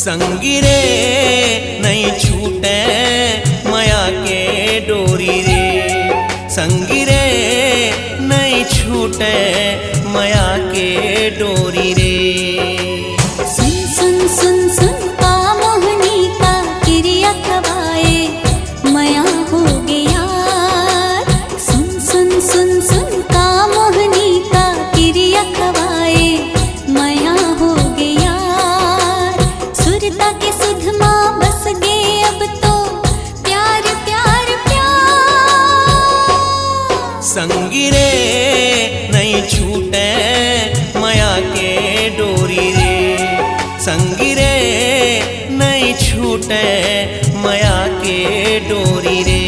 संगी रे नहीं छूटे माया के डोरी रे, संगी रे नहीं छूटे माया के डोरी रे। सुन सुन सुन सुन का मोहनी का क्रिया कवाए माया हो गया। सुन सुन सुन सुन का मोहनी का क्रिया कवाए माया हो गया। सुरता के सुधमा बस गए अब तो प्यार प्यार प्यार। संगी रे नहीं छूटे माया के डोरी रे, संगी रे नहीं छूटे माया के डोरी रे।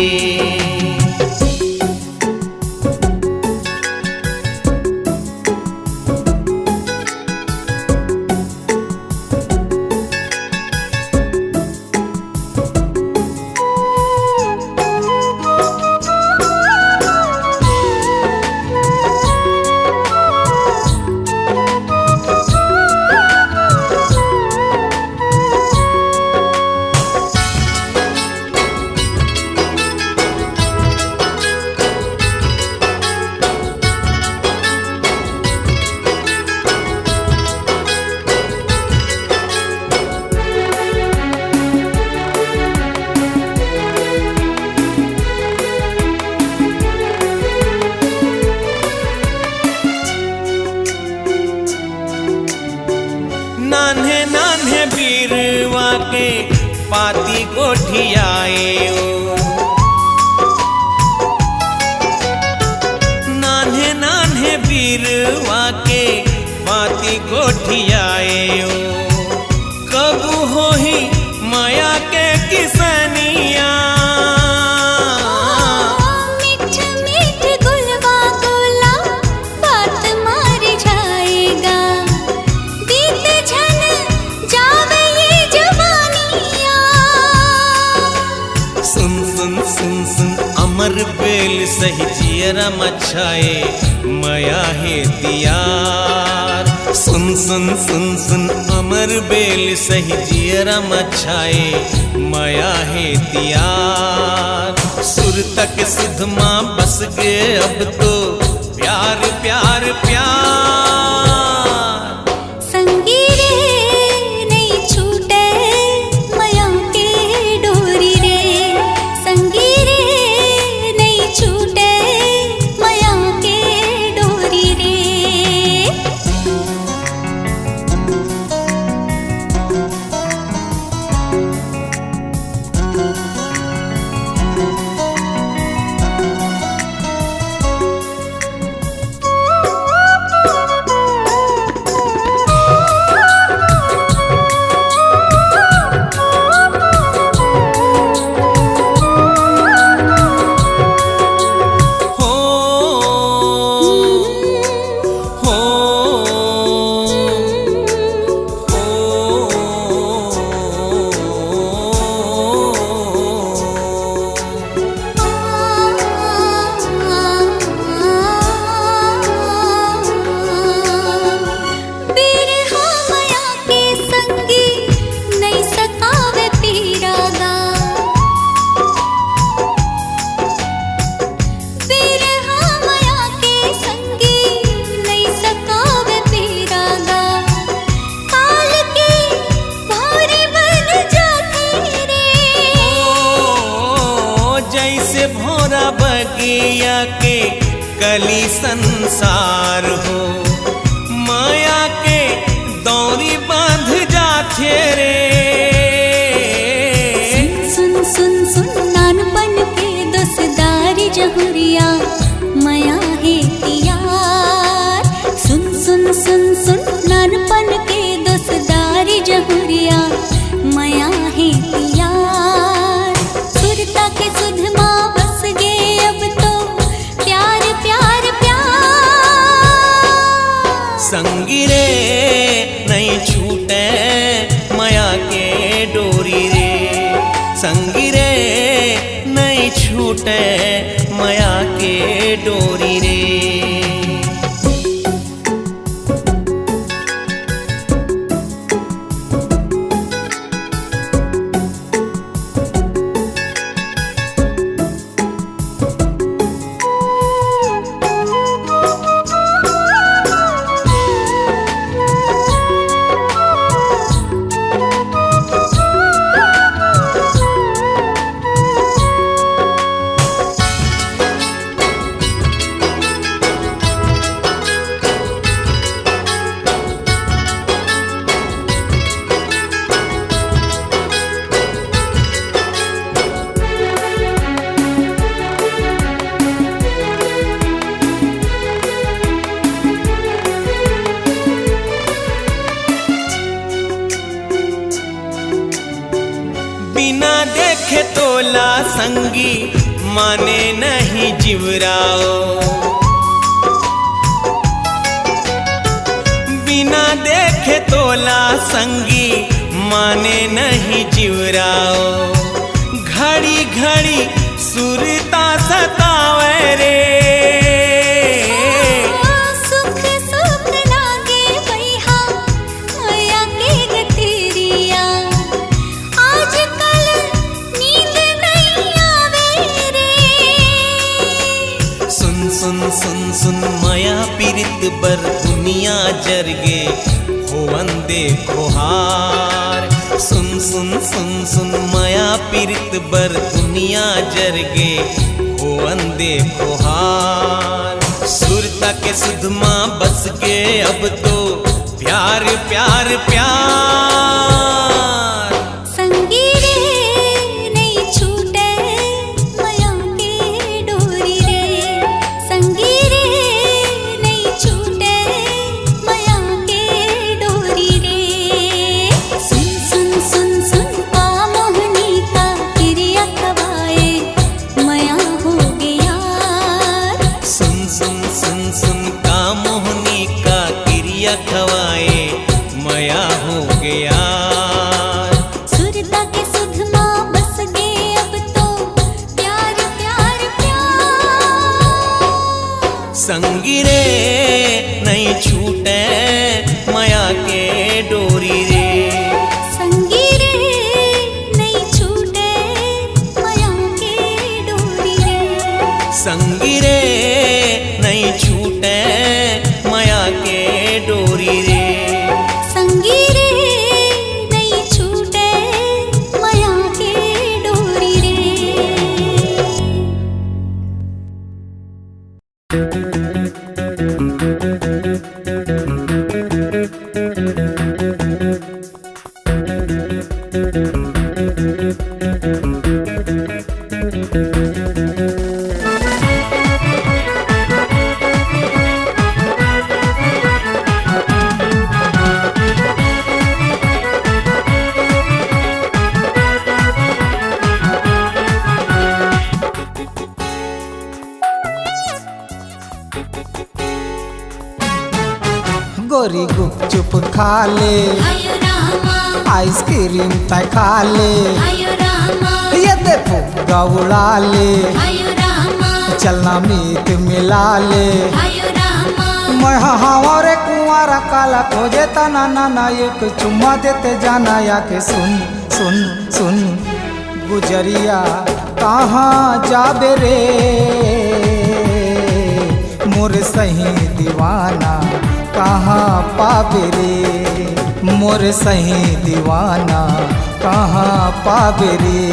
नान्हे नान्हे बीरवा के पाती गोठियाए ओ, नान्हे नान्हे बीरवा के पाती गोठियाए ओ। कबू हो ही माया के किसनिया, मीठ मीठ गुलवा गोला बात मार जाएगा। बीत झन जावे ये जवानिया। सुन सुन सुन सुन अमर बेल सही जियरा मछाए माया है दियार। सुन सुन सुन सुन अमर बेल सही जियरा मछाए माया है दियार। सुर तक सुधमा बस गए अब तो प्यार प्यार प्यार। संगी रे नहीं छूटे माया के डोरी रे, संगी रे नहीं छूटे माया के डोरी रे। जैसे भोरा बगिया के कली संसार हो, माया के दौरी बांध जाते रे। सुन सुन सुन नानपन के दोस्तारी जहुरिया माया है तियार। सुन सुन सुन सुन नानपन के दोस्तारी जहुरिया माया है तियार। सुरता के सुधमा बस गए अब तो प्यार प्यार प्यार। बिना देखे तोला संगी माने नहीं जिवराओ, बिना देखे तोला संगी माने नहीं जिवराओ। घड़ी घड़ी सुरता सतावे रे, सुख सुख लागे भैया माया के गठरिया, आजकल नींद नहीं आवे रे। सुन सुन सुन सुन माया पीरित बर दुनिया जरगे होवन देखो हार। सुन सुन सुन सुन माया पीरित बर दुनिया जरगे होवन देखो हार। सुरता के सुधमा बस के अब तो प्यार प्यार प्यार। संगी रे नहीं छूटे माया के डोरी रे, संगी रे नहीं छूटे माया के डोरी रे। सुन सुन सुन सुन का मोहनी का क्रिया खवाए माया हो गया। सुन सुन सुन सुन का मोहनी का क्रिया खवाए माया हो गया। सुरता के सुधमा बस गए अब तो प्यार प्यार प्यार। संगी रे नहीं छूटे माया के डोरी रे, संगी रे नहीं छूटे माया के डोरी रे, संगी रे नहीं छूटे माया के डोरी रे। संगी रे नहीं छूटे माया के डोरी रे। गोरी गुपचुप खा ले, आयो रामा आइसक्रीम तय खा ले, आयो रामा ये देखो गौड़ा ले, आयो रामा चलना मीत मिला ले। आयो रामा मैं हमारे कुंवारा काला खोजे तना नाना एक चुम्मा देते जाना या के सुन सुन सुन गुजरिया कहाँ जाबे रे मोर सही दीवाना कहाँ पाबे रे मोर सही दीवाना कहाँ पाबे रे।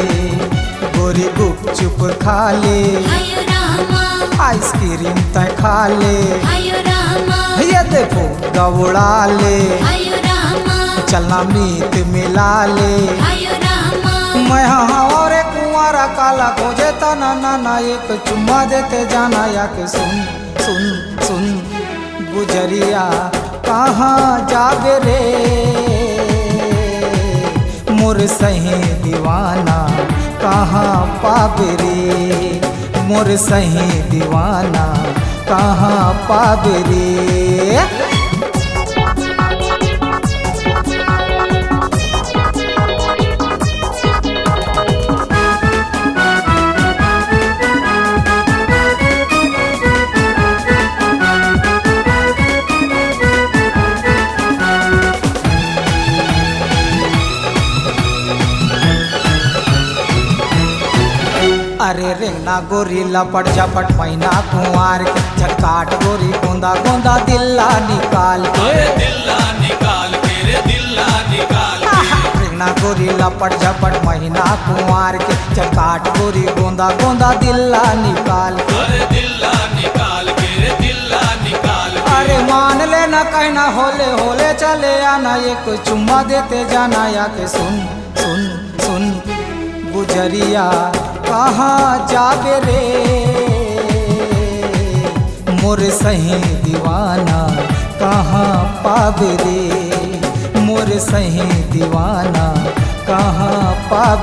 गोरी गुपचुप खा ले, आयो रामा आइसक्रीम तय खा ले, आयो रामा ये देखो गौड़ा ले, आयो रामा चलना मीत मिला ले। आयो रामा मैं हमारे कुंवारा काला खोजे तना नाना एक चुम्मा देते जाना या के सुन सुन सुन गुजरिया कहाँ जाबे रे मोर सही दीवाना कहाँ पाबे रे मोर सही दीवाना कहाँ पाबे रे। अरे रेंगना गोरी लपट झपट मैना कुंवार के चटकाट गोरी गोंदा गोंदा दिल्ला निकाल के दिल्ला निकाल के रे दिल्ला निकाल रेंगना गोरी लपट झपट मैना कुंवार के चटकाट गोरी गोंदा गोंदा दिल्ला निकाल के दिल्ला निकाल के रे दिल्ला निकाल। अरे मान लेना कहना होले होले चले आना एक चुम्मा देते जाना या के सुन सुन सुन गुजरिया कहाँ जाबे रे मोर सही दीवाना कहाँ पाबे रे मोर सही दीवाना कहाँ पाबे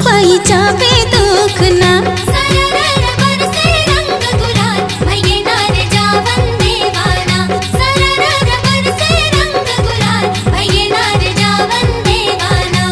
पाई जावे दुख ना सररर बरसे रंग गुलाल भये नार जावन देवाना सररर बरसे रंग गुलाल भये नार जावन देवाना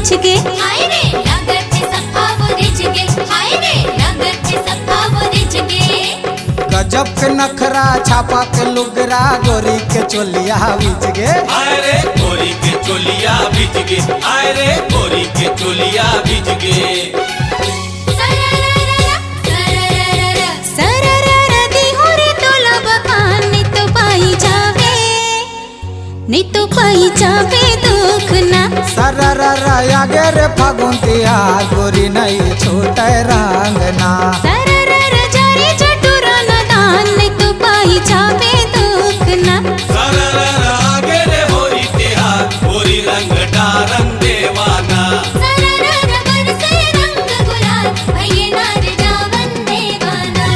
रिझ गे हाय रे लागत सफा वो रिझ गे हाय रे लागत सफा वो रिझ गे गजब के नखरा छापा के लुगरा गोरी के चोलिया बीच गे आय रे गोरी के चोलिया बीच गे आय रे गोरी के चोलिया बीच गे नहीं तो पाई जावे दुख ना सरररा आगे रे फागुन तिहार गोरी नहीं छोटे रंगना सरररा जारे चटुरा ना दान नहीं तो पाई जावे दुख ना सरररा आगे रे होरी तिहार होरी रंग डारंग देवाना सरररा बरसे रंग गुलाल भैये नार जावन देवाना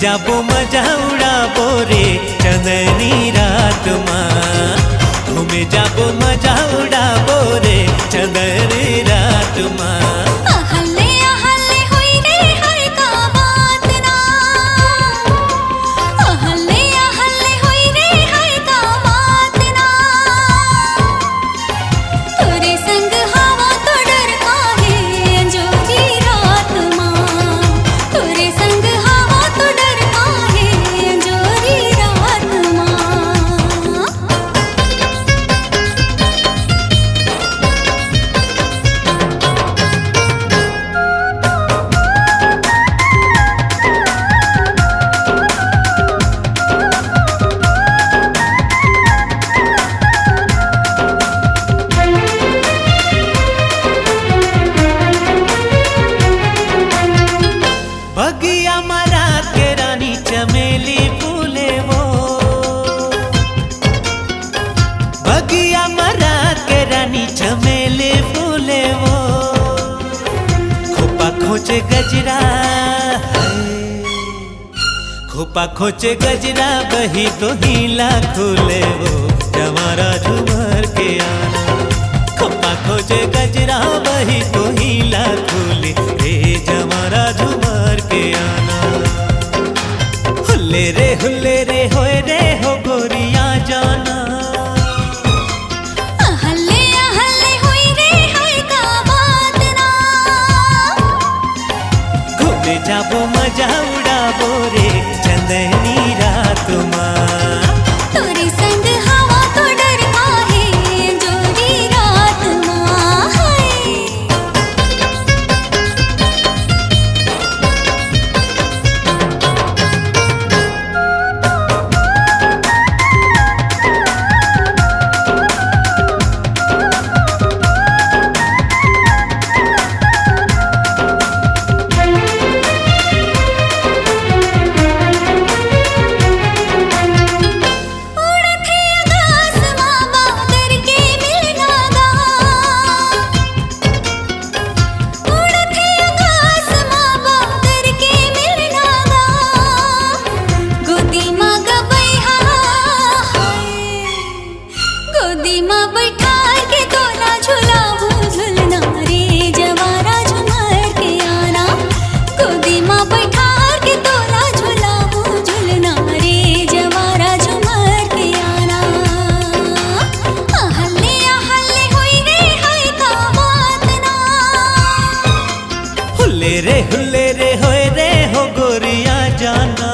जाबो मजा उड़ाबो रे चंदनी रात माँ घूमे जाबो मजा उड़ाबो रे चंदनी रात माँ आहले आहले होई रे हर का बात ना आहले आहले होई रे हर का बात ना तोरे संग हवा तो डर काहे अंजोरी रात माँ तोरे संग हवा तो डर काहे अंजोरी रात माँ बगिया मरा के रानी चमेली फूले वो बगिया मरा के रानी चमेली फूले वो खोपा खोचे गजरा खोपा खोचे गजरा बही तो हीला खुले वो जमारा झुमर के आना खोपा खोचे गजरा बही तो हीला खुले रे जमारा झुमर के आना हुल्ले रे होए रे हो गोरिया जाना आहले आहले होई रे हर का बात ना घूमे जाबो मजा उड़ाबो रे चंदनी रात माँ तोरे संग हवा तो डर काहे अंजोरी रात माँ हाय उड़थे आकाश माँ बादर के मिलना गा उड़थे आकाश माँ बादर के मिलना गा गोदी माँ गबैहा गोदी माँ बैठा के तोला झुलाबू झुलना रे जवारा झुमर के आना गोदी माँ बैठा के तोला झुलाबू झुलना रे जवारा झुमर के आना आहले आहले होई रे हाय का बात ना हुल्ले रे होए रे हो गोरिया जाना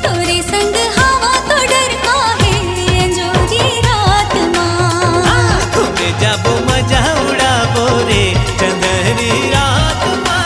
तोरे संग हवा तो डर काहे अंजोरी रात माँ घूमे जाबो मजा उड़ाबो रे चंदनी रात माँ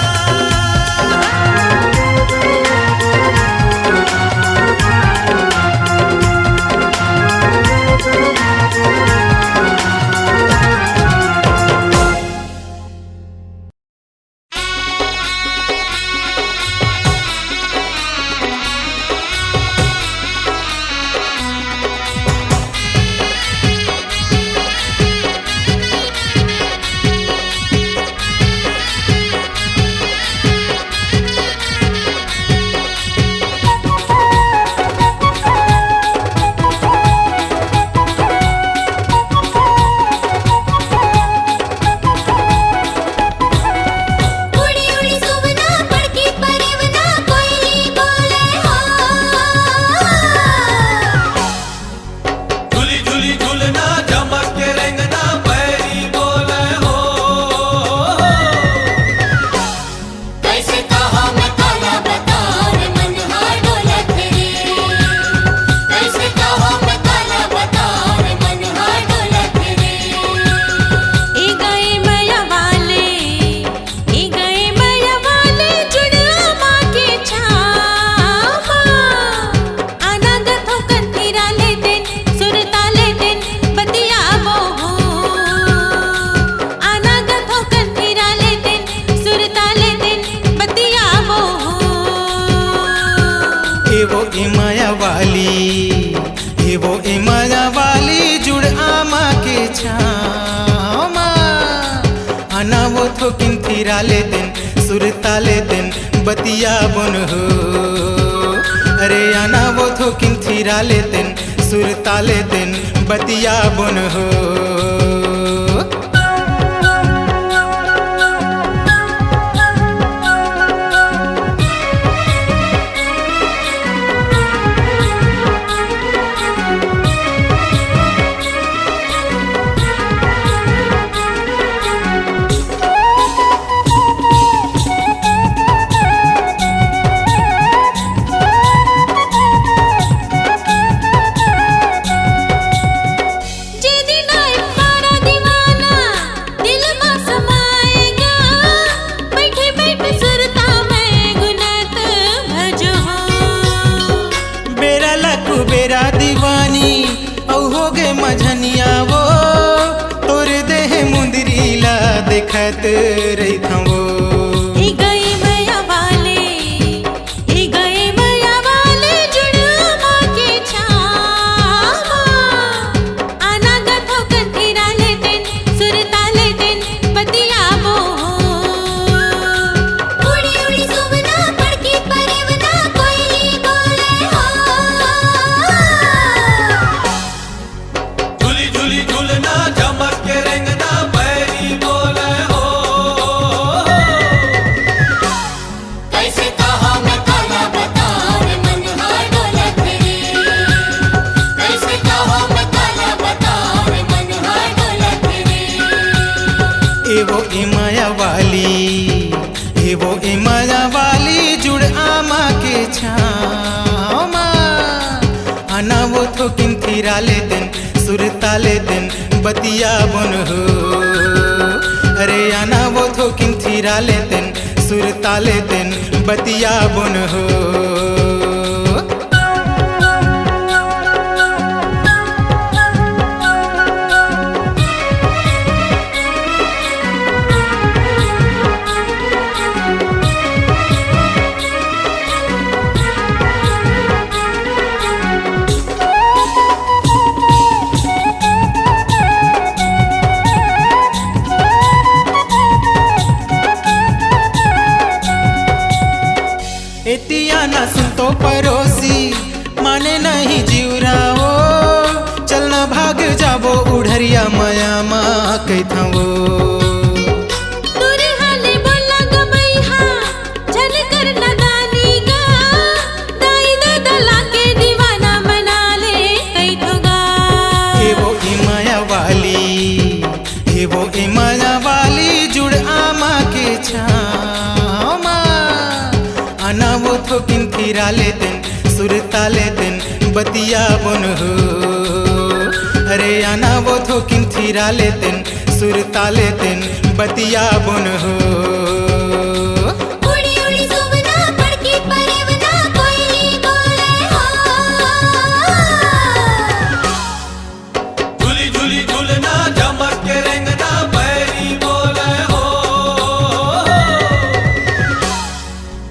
वो थो किन थिराले दिन सुरताले दिन बतिया बन हो अरे आना वो थो किन थिराले दिन सुरताले दिन बतिया बन हो बेरा दीवानी औ हो गे मझनिया वो तोर देह मुंदरीला देखत रही था वो गए मैया वाले जुड़वा के छावा आना गथो कंठीरा ले दिन सुरता ले दिन बतिया बो उड़ी उड़ी सुवना पड़की परवना कोयली बोले हो झूली झूली झूलना चमक के रेंगना बैरी बोले हो कैसे कहा मैं काला बतार मन हार डोलत रे कैसे कहा मैं काला बतार मन हार डोलत रे एवो ए माया वाली जुड़ आमा के छामा आना वो थो किन थिराले दिन सुरताले दिन बतिया बन हो अरे आना वो थो किन थिराले दिन सुरताले दिन बतिया बन हो एतिया ना सुन तो परोसी माने नहीं जीवराओ चलना भाग जाबो उड़रिया माया माँ कहता वो तोरे हाले बोला गमैहा झल कर नदानी गा दाई दला के दीवाना बना ले कई ठोगा एवो ए माया वाली जुड़ आमा के छामा आना वो थो किन थिराले दिन सुरताले दिन बतिया बन हो अरे आना वो थो किन थिराले दिन सुरताले दिन बतिया बन हो उड़ी उड़ी सुवना पड़की परवना कोयली बोले हो झूली झूली झूलना चमक के रेंगना बैरी बोले हो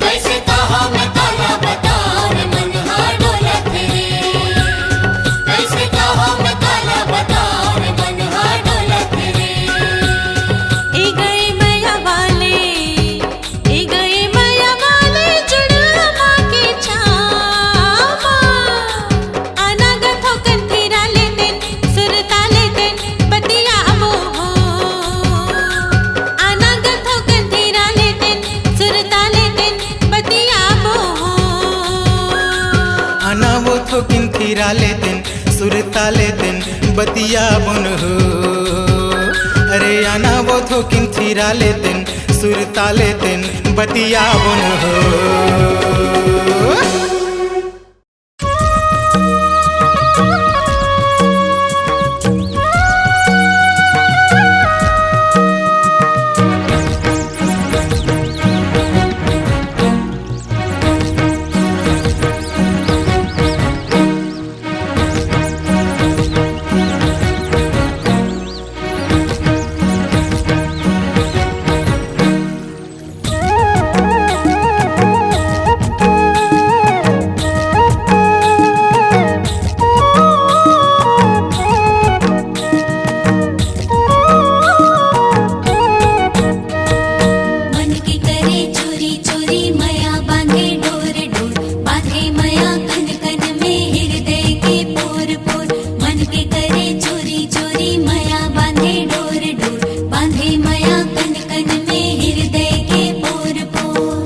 कैसे कहा मैं काला बतार मन हार डोलत रे कैसे कहा मैं काला बतार मन हार डोलत रे ए गए मैया वाले जुड़वा के छावा आना गथो कंठीरा ले दिन सुरता ले दिन बतिया बो आना गथो कंठीरा ले दिन सुरता ले दिन बतिया बो आना वो थो किन थिराले दिन सुरताले दिन बतिया बन हो अरे आना वो थो किन थिराले दिन सुरताले दिन बतिया बन हो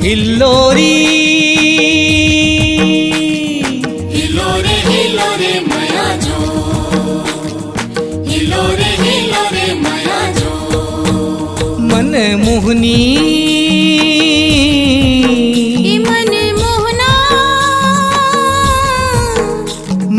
हिल्लोरी हिलो रे मया जो हिलो रे मया जो मन मोहनी मन मोहना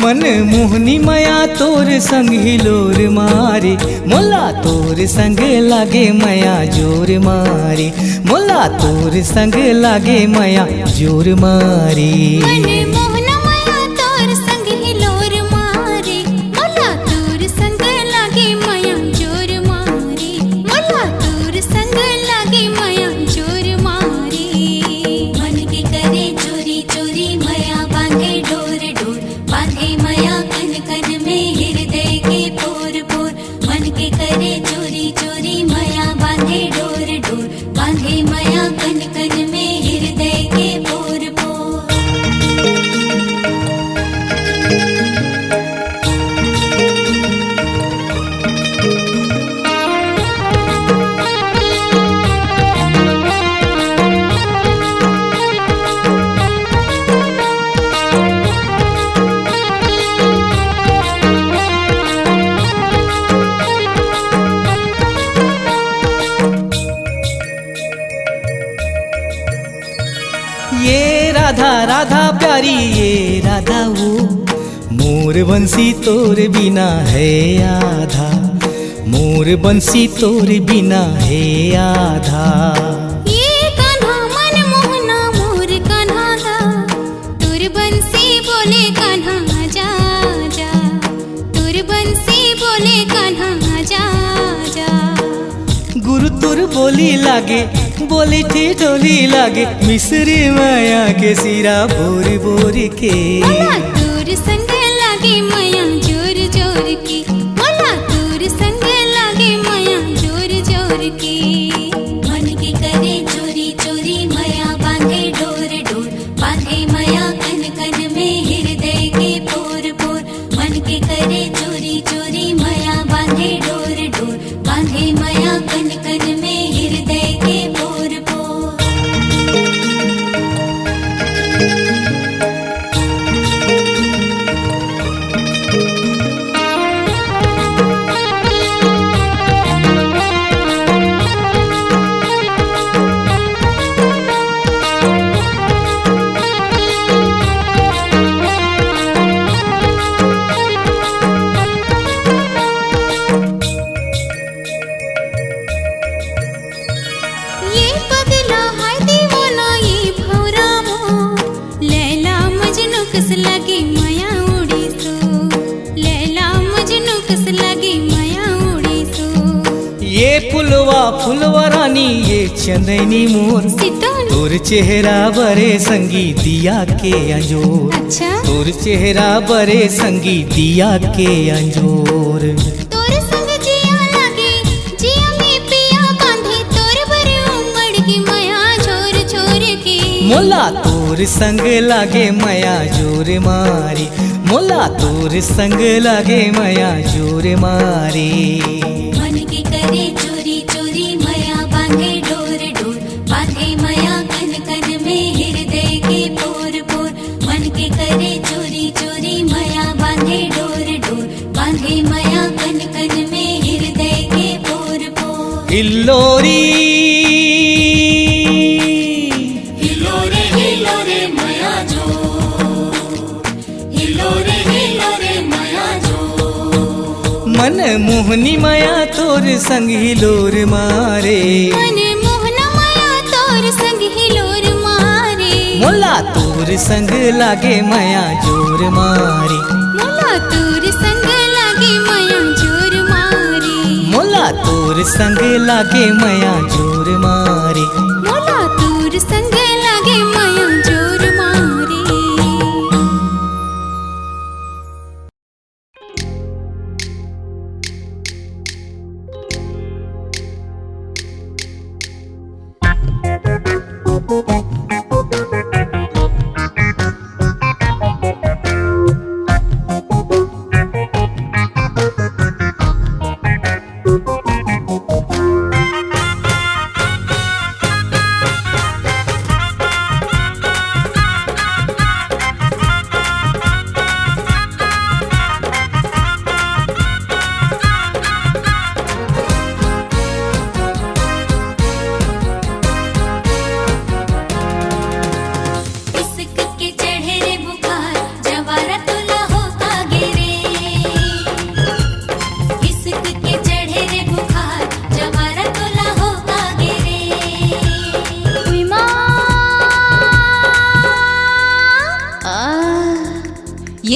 मन मोहनी मया तोर संग हिलोर मारे मोला तोर संग लागे मया जोर मारे मोला तोर संग लागे मया जोर मारे मन मोहना मया तोर संग हिलोर मारे मोला तोर संग लागे मया जोर मारे मोला तोर संग लागे मया जोर मारे मन के करे चोरी चोरी मया बांधे डोर डोर बांधे मया कन कन में हृदय के पोर पोर मन के करे चोरी चोरी मया बांधे डोर डोर बांधे मया कन कन में हृदय के पोर पोर ये राधा राधा प्यारी ये राधा वो मोर बंसी तोर बिना है आधा मोर बंसी तोर बिना है आधा ये कान्हा मन मोहना मोर कान्हा गा तुर बंसी बोले कान्हा जा जा तुर बंसी बोले कान्हा जा जा गुरु तुर बोली लागे बोली थी डोली लागे मिसरी माया के सिरा बोर बोर के मोला तोर संग लागे मया जोर जोर की मोला तोर संग लागे मया जोर जोर की मन के करे चोरी चोरी मया बांधे डोर डोर बांधे मया कन कन में हृदय के पोर पोर मन के करे चोरी चोरी मया बांधे डोर डोर बांधे मया कन कन में हृदय के पोर पोर ये पगला है दीवाना ये भौरा वो लैला मजनू कस लगी माया उड़ी सो लैला मजनू कस लगी माया उड़ी सो ये फुलवा फुलवा रानी ये चंदनी मोर सितोन तोर चेहरा बरे संगी दिया के अंजोर अच्छा तोर चेहरा बरे संगी दिया के अंजोर तोर संग जिया लागे जिया में पिया बांधे तोर भरे उमड़ की माया छोर छोर के मोला तोर संग लागे मया जोर मारी मोला तोर संग लागे मया जोर मारी मन के करे चोरी चोरी मया बांधे डोर डोर बांधे मया कन कन में हृदय के पोर पोर मन के करे चोरी चोरी मया बांधे डोर डोर बांधे मया कन कन में हृदय के पोर पोर हिल्लोरी हिलो रे मया जो हिलो रे मया जो मन मोहनी मया तोर संग हिलोर मारे मन मोहना मया तोर संग हिलोर मारे मोला तोर संग लागे मया जोर मारी मोला तोर संग लागे मया जोर मारे मोला तोर संग लागे मया जोर मारी मोला तोर संग लागे मया जोर मारे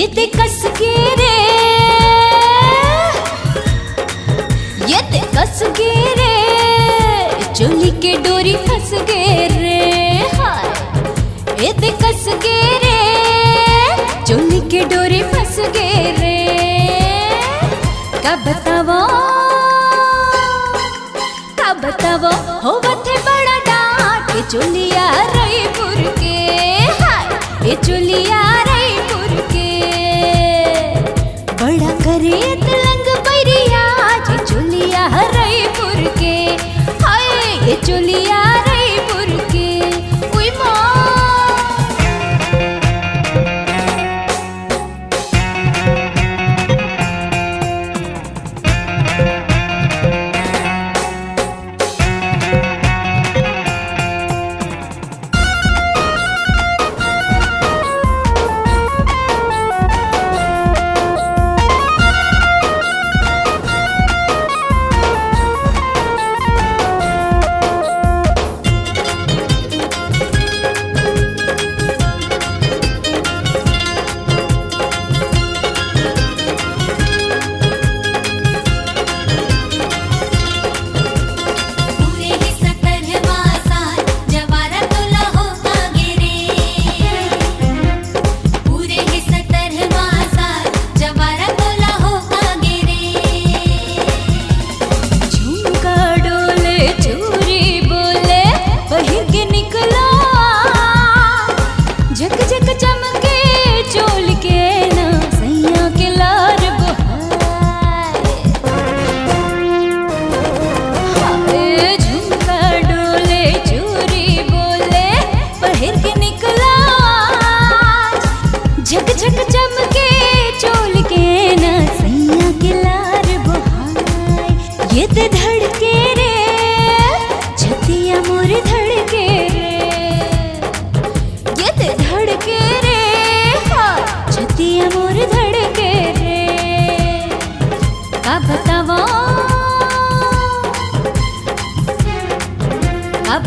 ये ते कस के रे, ये ते कस के रे, चोली के डोरी फंस गे रे। हाय ये ते कस के रे, चोली के डोरी फंस गे रे। का बतावो होवत है बड़ा डांट, ये चोलिया रायपुर के। हाय ये चोलिया रायपुर के, बड़ा करे तलंग बैरिया, ये चोलिया रायपुर के। हाय ये चोलिया रायपुर के। उई माँ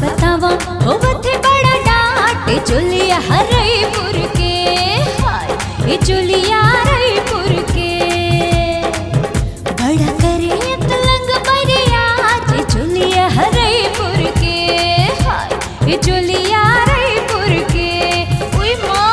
बतावा होवत है बड़ा डांट, ये चोलिया रायपुर के। हाय ये चोलिया रायपुर के, बड़ा करे तलंग बैरिया, ये चोलिया रायपुर के। हाय ये चोलिया रायपुर के। उई माँ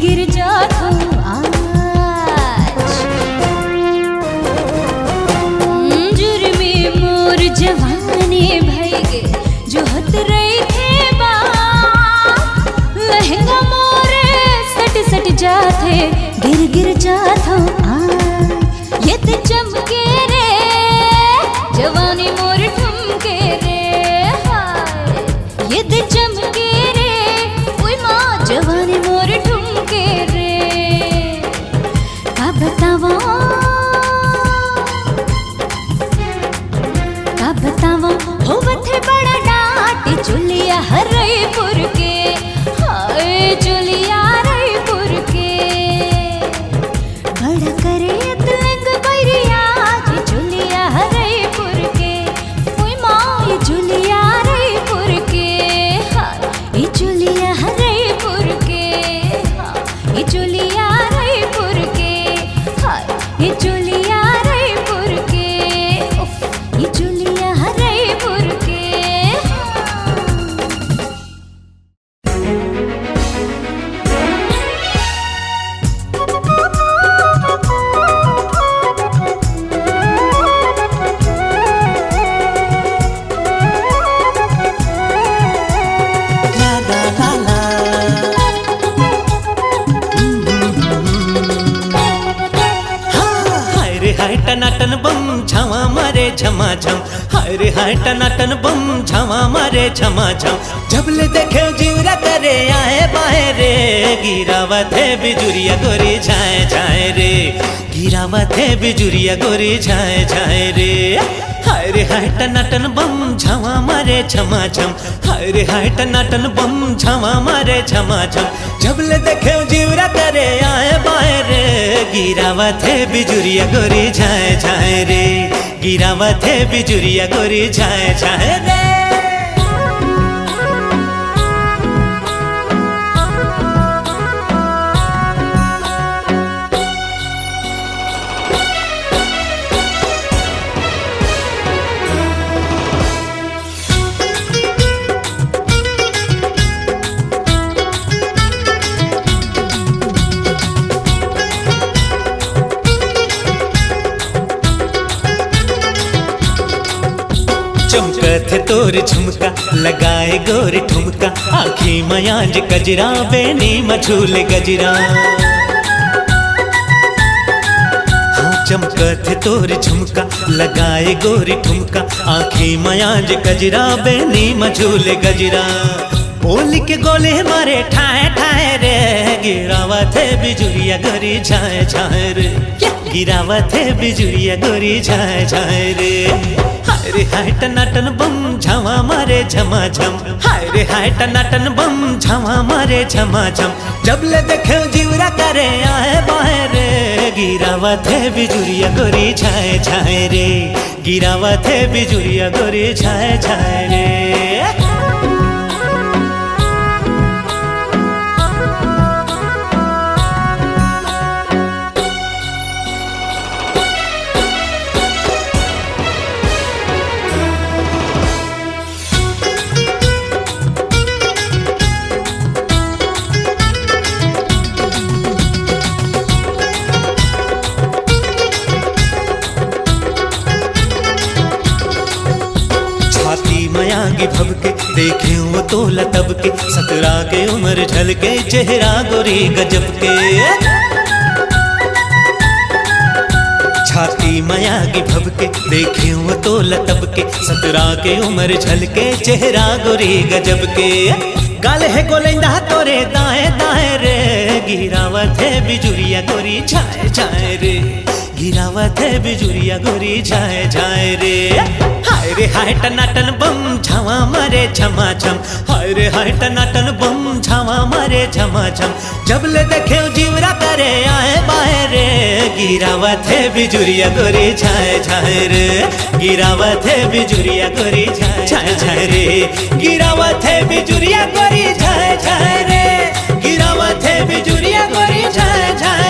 गिर जात हूँ आज। जुर्मी मोर जवानी भैगे जो हत रही थे बा, लहंगा मोरे सट सट जाते गिर जात हूँ आज। ये ते चमके रे जवानी मोर ठुमके रे। हाय ये ते चमके रे, उई माँ जवानी मोर ठुमके रे। का बतावा होवत है बड़ा डांट, ये चोलिया रायपुर के। हाय चोलिया रायपुर के, बड़ा करे तलंग बैरिया, ये चोलिया रायपुर के। ओए माँ ये चोलिया रायपुर के। हाय ये चोलिया रायपुर के। हाय ये चोलिया रायपुर के। हाय ये चोलिया रायपुर के। उफ ये चोलिया मारे झमा झम, हाय रे हाय टनाटन बम झमा मारे झमा झम। जब ले देखे जीवरा करे आए बाहे रे, गिरावत है बिजुरिया गोरी झाए झाए रे, गिरावत है बिजुरिया गोरी झाए झाए रे। हाय रे हाय टनाटन बम झमा मारे झमा झम, हाय रे हाय टनाटन बम झमा मारे झमा झम। जब ले देखे जीवरा करे आए बाहे रे, गिरावत है बिजुरिया गोरी झाए झाए रे, गिरावत है बिजुरिया गोरी झाए झाए रे। चमकत तोर झुमका लगाए गोरी ठुमका, आखी मयांज गजरा बेनी मझूल गजरा। हाँ चमकत तोर झुमका लगाए गोरी ठुमका, आखी मयांज गजरा बेनी मझूल गजरा। बोल के गोले मारे ठाए ठाए रे, गिरावत है बिजुरिया गोरी झाए झाए रे, गिरावत है बिजुरिया गोरी झाए झाए रे। हाय रे हाय टनाटन बम झमा मारे झमा झम, हाय रे हाय टनाटन बम झमा मारे झमा झम। जब ले देखे जीवरा करे आए बाहे रे, गिरावत है बिजुरिया गोरी झाए झाए रे, गिरावत है बिजुरिया गोरी झाए झाए रे। मयांगी भबके देखे वो तोला तब के, 17 के उम्र झलके चेहरा गोरी गजब के। छाती मयांगी भबके देखे वो तोला तब के, 17 के उम्र झलके चेहरा गोरी गजब के। गाल है गोलेंदा तोरे दाए दाए रे, गिरावत है बिजुरिया गोरी झाए झाए रे, गिरावत है बिजुरिया गोरी झाए झाए रे। हाय रे हाय टनाटन बम झमा मारे झमा झम, हाय रे हाय टनाटन बम झमा मारे झमा झम। जब ले देखे जीवरा करे आए बाहे रे, गिरावत है बिजुरिया गोरी झाए झाए रे, गिरावत है बिजुरिया गोरी झाए झाए झाए रे, गिरावत है बिजुरिया गोरी झाए झाए रे, गिरावत है बिजुरिया गोरी झाए झाए